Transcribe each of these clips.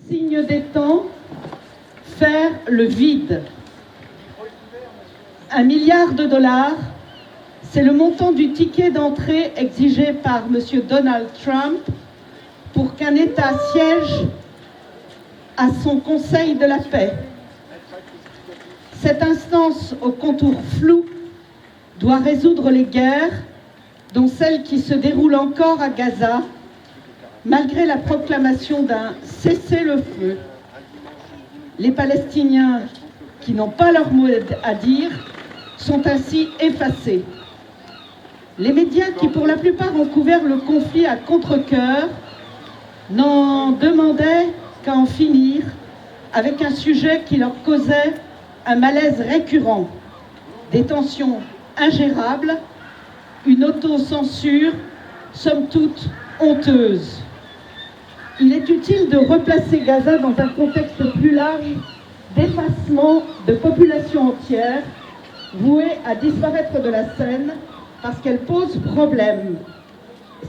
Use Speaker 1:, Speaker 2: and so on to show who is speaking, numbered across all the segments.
Speaker 1: Signe des temps, faire le vide. 1 milliard de dollars, c'est le montant du ticket d'entrée exigé par M. Donald Trump pour qu'un État siège à son Conseil de la paix. Cette instance aux contours flous doit résoudre les guerres, dont celle qui se déroule encore à Gaza, malgré la proclamation d'un cessez-le-feu. Les Palestiniens qui n'ont pas leur mot à dire sont ainsi effacés. Les médias qui, pour la plupart, ont couvert le conflit à contre-cœur, n'en demandaient qu'à en finir avec un sujet qui leur causait un malaise récurrent, des tensions ingérables, une autocensure, somme toute honteuse. Il est utile de replacer Gaza dans un contexte plus large d'effacement de populations entières vouées à disparaître de la scène parce qu'elle pose problème.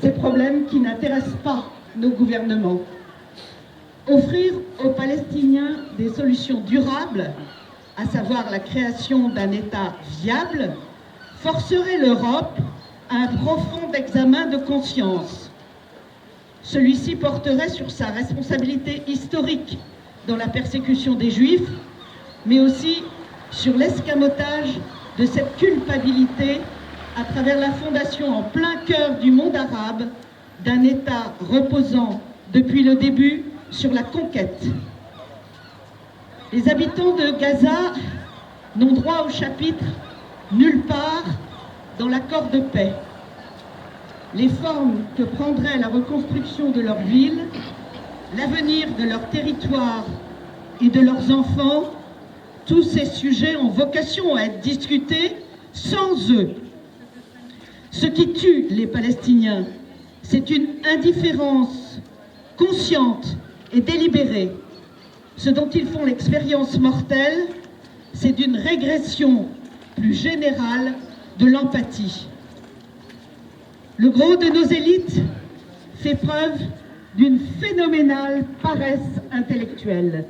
Speaker 1: Ces problèmes qui n'intéressent pas nos gouvernements. Offrir aux Palestiniens des solutions durables, à savoir la création d'un État viable, forcerait l'Europe à un profond examen de conscience. Celui-ci porterait sur sa responsabilité historique dans la persécution des Juifs, mais aussi sur l'escamotage de cette culpabilité à travers la fondation en plein cœur du monde arabe d'un État reposant depuis le début sur la conquête. Les habitants de Gaza n'ont droit au chapitre nulle part dans l'accord de paix. Les formes que prendrait la reconstruction de leur ville, l'avenir de leur territoire et de leurs enfants, tous ces sujets ont vocation à être discutés sans eux. Ce qui tue les Palestiniens, c'est une indifférence consciente et délibérée. Ce dont ils font l'expérience mortelle, c'est d'une régression plus générale de l'empathie. Le gros de nos élites fait preuve d'une phénoménale paresse intellectuelle.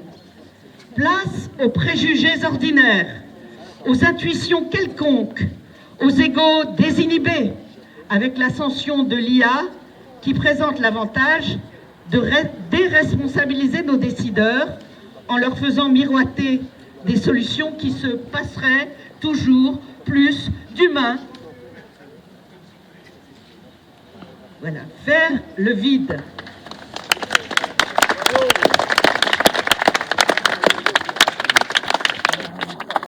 Speaker 1: Place aux préjugés ordinaires, aux intuitions quelconques, aux égos désinhibés, avec l'ascension de l'IA qui présente l'avantage de déresponsabiliser nos décideurs en leur faisant miroiter des solutions qui se passeraient toujours plus d'humains. Voilà, faire le vide.